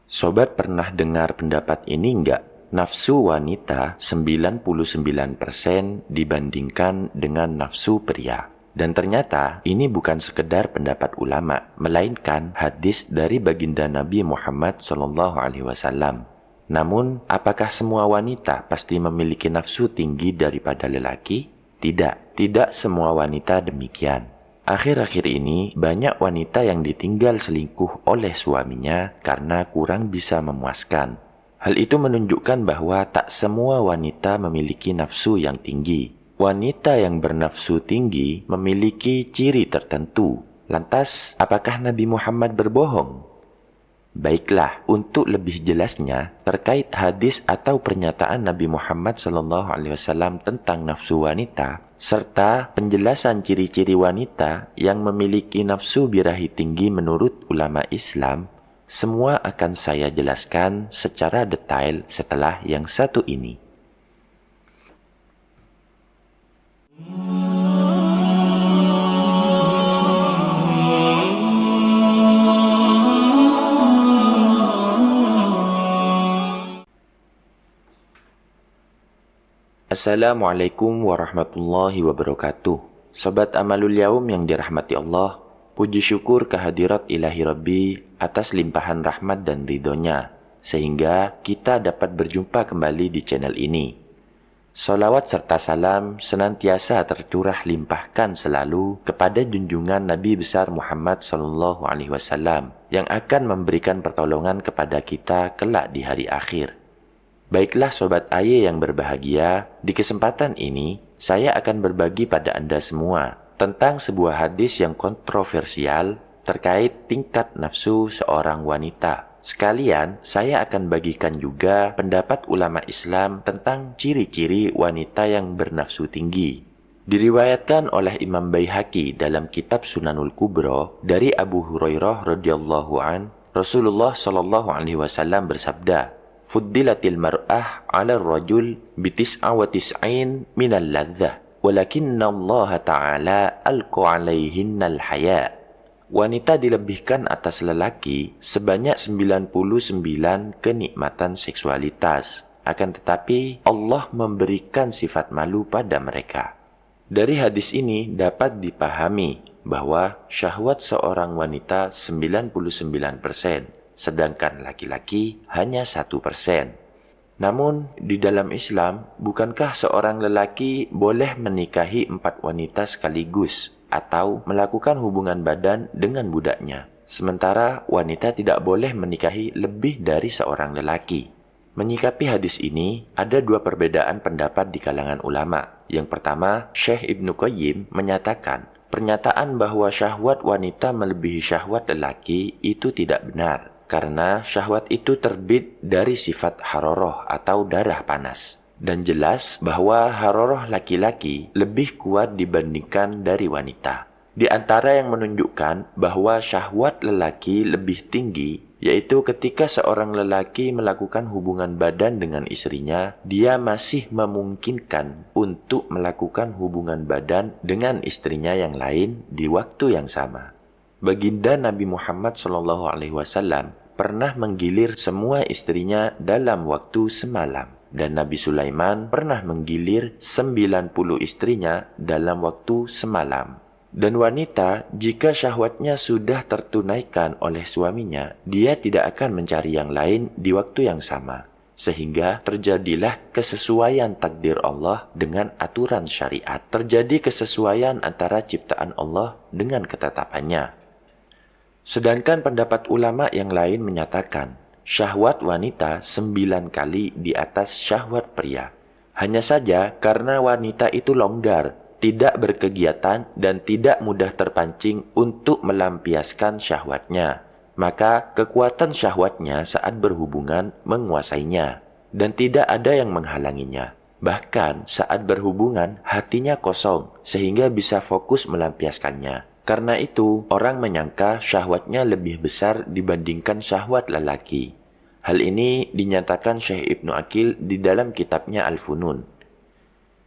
Sobat pernah dengar pendapat ini enggak? Nafsu wanita 99% dibandingkan dengan nafsu pria. Dan ternyata ini bukan sekedar pendapat ulama, melainkan hadis dari baginda Nabi Muhammad SAW. Namun, apakah semua wanita pasti memiliki nafsu tinggi daripada lelaki? Tidak semua wanita demikian. Akhir-akhir ini, banyak wanita yang ditinggal selingkuh oleh suaminya karena kurang bisa memuaskan. Hal itu menunjukkan bahwa tak semua wanita memiliki nafsu yang tinggi. Wanita yang bernafsu tinggi memiliki ciri tertentu. Lantas, apakah Nabi Muhammad berbohong? Baiklah, untuk lebih jelasnya terkait hadis atau pernyataan Nabi Muhammad SAW tentang nafsu wanita, serta penjelasan ciri-ciri wanita yang memiliki nafsu birahi tinggi menurut ulama Islam, semua akan saya jelaskan secara detail setelah yang satu ini. Assalamualaikum warahmatullahi wabarakatuh. Sobat Amalul Yaum yang dirahmati Allah, puji syukur kehadirat ilahi Rabbi atas limpahan rahmat dan ridhonya, sehingga kita dapat berjumpa kembali di channel ini. Salawat serta salam senantiasa tercurah limpahkan selalu kepada junjungan Nabi besar Muhammad SAW yang akan memberikan pertolongan kepada kita kelak di hari akhir. Baiklah Sobat AY yang berbahagia, di kesempatan ini saya akan berbagi pada Anda semua tentang sebuah hadis yang kontroversial terkait tingkat nafsu seorang wanita. Sekalian, saya akan bagikan juga pendapat ulama Islam tentang ciri-ciri wanita yang bernafsu tinggi. Diriwayatkan oleh Imam Baihaqi dalam kitab Sunanul Kubra dari Abu Hurairah radhiyallahu an, Rasulullah SAW bersabda, Fuddilatil mar'ah 'ala ar-rajul bi 99 minal ladzah, walakinna Allah Ta'ala alqa 'alaihinna al-haya. Wanita dilebihkan atas lelaki sebanyak 99 kenikmatan seksualitas, akan tetapi Allah memberikan sifat malu pada mereka. Dari hadis ini dapat dipahami bahwa syahwat seorang wanita 99%, sedangkan laki-laki hanya 1%. Namun, di dalam Islam, bukankah seorang lelaki boleh menikahi 4 wanita sekaligus atau melakukan hubungan badan dengan budaknya, sementara wanita tidak boleh menikahi lebih dari seorang lelaki? Menyikapi hadis ini, ada 2 perbedaan pendapat di kalangan ulama. Yang pertama, Syekh Ibnu Qayyim menyatakan, pernyataan bahwa syahwat wanita melebihi syahwat lelaki itu tidak benar, karena syahwat itu terbit dari sifat haroroh atau darah panas. Dan jelas bahwa haroroh laki-laki lebih kuat dibandingkan dari wanita. Di antara yang menunjukkan bahwa syahwat lelaki lebih tinggi, yaitu ketika seorang lelaki melakukan hubungan badan dengan istrinya, dia masih memungkinkan untuk melakukan hubungan badan dengan istrinya yang lain di waktu yang sama. Baginda Nabi Muhammad SAW pernah menggilir semua istrinya dalam waktu semalam. Dan Nabi Sulaiman pernah menggilir 90 istrinya dalam waktu semalam. Dan wanita, jika syahwatnya sudah tertunaikan oleh suaminya, dia tidak akan mencari yang lain di waktu yang sama. Sehingga terjadilah kesesuaian takdir Allah dengan aturan syariat. Terjadi kesesuaian antara ciptaan Allah dengan ketetapannya. Sedangkan pendapat ulama yang lain menyatakan, syahwat wanita 9 kali di atas syahwat pria. Hanya saja karena wanita itu longgar, tidak berkegiatan dan tidak mudah terpancing untuk melampiaskan syahwatnya, maka kekuatan syahwatnya saat berhubungan menguasainya dan tidak ada yang menghalanginya. Bahkan saat berhubungan hatinya kosong sehingga bisa fokus melampiaskannya. Karena itu, orang menyangka syahwatnya lebih besar dibandingkan syahwat lelaki. Hal ini dinyatakan Syekh Ibnu Aqil di dalam kitabnya Al-Funun.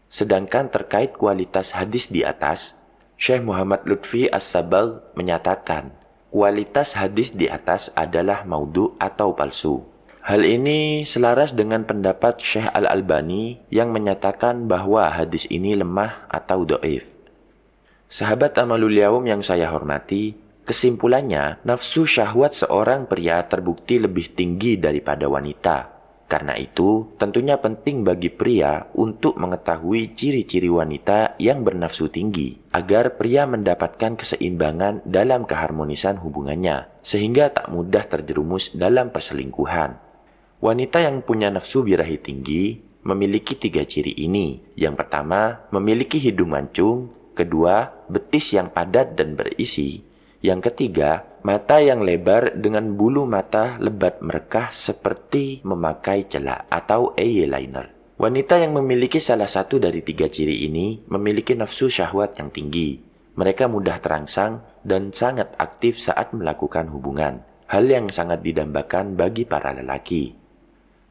Sedangkan terkait kualitas hadis di atas, Syekh Muhammad Lutfi As-Sabagh menyatakan, kualitas hadis di atas adalah maudhu atau palsu. Hal ini selaras dengan pendapat Syekh Al-Albani yang menyatakan bahwa hadis ini lemah atau dhaif. Sahabat Amalul Yaum yang saya hormati, kesimpulannya nafsu syahwat seorang pria terbukti lebih tinggi daripada wanita. Karena itu, tentunya penting bagi pria untuk mengetahui ciri-ciri wanita yang bernafsu tinggi, agar pria mendapatkan keseimbangan dalam keharmonisan hubungannya, sehingga tak mudah terjerumus dalam perselingkuhan. Wanita yang punya nafsu birahi tinggi memiliki 3 ciri ini. Yang pertama, memiliki hidung mancung. Kedua, betis yang padat dan berisi. Yang ketiga, mata yang lebar dengan bulu mata lebat merekah seperti memakai celak atau eyeliner. Wanita yang memiliki salah satu dari 3 ciri ini memiliki nafsu syahwat yang tinggi. Mereka mudah terangsang dan sangat aktif saat melakukan hubungan. Hal yang sangat didambakan bagi para lelaki.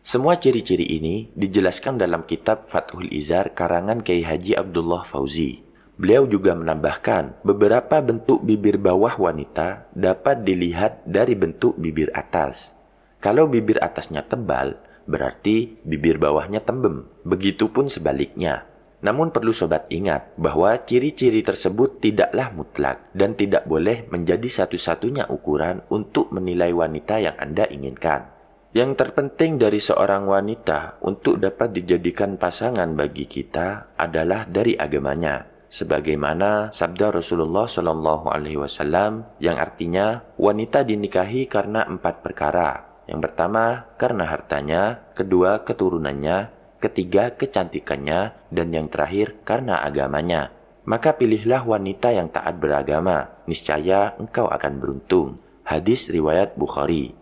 Semua ciri-ciri ini dijelaskan dalam kitab Fathul Izar karangan Kiai Haji Abdullah Fauzi. Beliau juga menambahkan beberapa bentuk bibir bawah wanita dapat dilihat dari bentuk bibir atas. Kalau bibir atasnya tebal, berarti bibir bawahnya tembem. Begitupun sebaliknya. Namun perlu sobat ingat bahwa ciri-ciri tersebut tidaklah mutlak dan tidak boleh menjadi satu-satunya ukuran untuk menilai wanita yang Anda inginkan. Yang terpenting dari seorang wanita untuk dapat dijadikan pasangan bagi kita adalah dari agamanya. Sebagaimana sabda Rasulullah Shallallahu Alaihi Wasallam yang artinya wanita dinikahi karena 4 perkara. Yang pertama karena hartanya, kedua keturunannya, ketiga kecantikannya, dan yang terakhir karena agamanya. Maka pilihlah wanita yang taat beragama, niscaya engkau akan beruntung. Hadis riwayat Bukhari.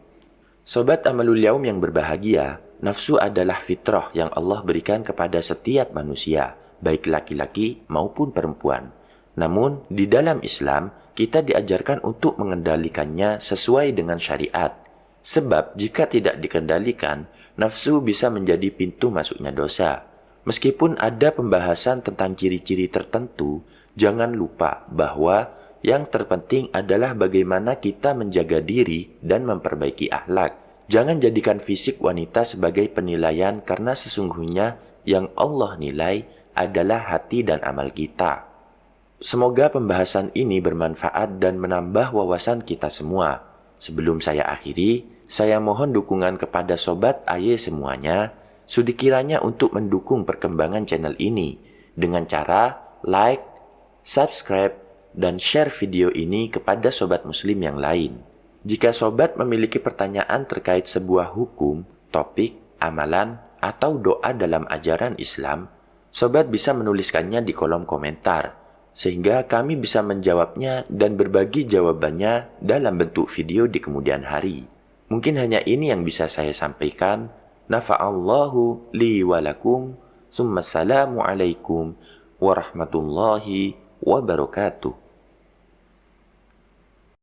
Sobat Amalul Yaum yang berbahagia, nafsu adalah fitrah yang Allah berikan kepada setiap manusia, baik laki-laki maupun perempuan. Namun, di dalam Islam, kita diajarkan untuk mengendalikannya sesuai dengan syariat. Sebab, jika tidak dikendalikan, nafsu bisa menjadi pintu masuknya dosa. Meskipun ada pembahasan tentang ciri-ciri tertentu, jangan lupa bahwa yang terpenting adalah bagaimana kita menjaga diri dan memperbaiki akhlak. Jangan jadikan fisik wanita sebagai penilaian karena sesungguhnya yang Allah nilai adalah hati dan amal kita. Semoga pembahasan ini bermanfaat dan menambah wawasan kita semua. Sebelum saya akhiri, saya mohon dukungan kepada Sobat AY semuanya, sudi kiranya untuk mendukung perkembangan channel ini dengan cara like, subscribe, dan share video ini kepada sobat muslim yang lain. Jika sobat memiliki pertanyaan terkait sebuah hukum, topik, amalan, atau doa dalam ajaran Islam, sobat bisa menuliskannya di kolom komentar, sehingga kami bisa menjawabnya dan berbagi jawabannya dalam bentuk video di kemudian hari. Mungkin hanya ini yang bisa saya sampaikan. Nafa'allahu li walakum, summa salamu alaikum warahmatullahi wabarakatuh.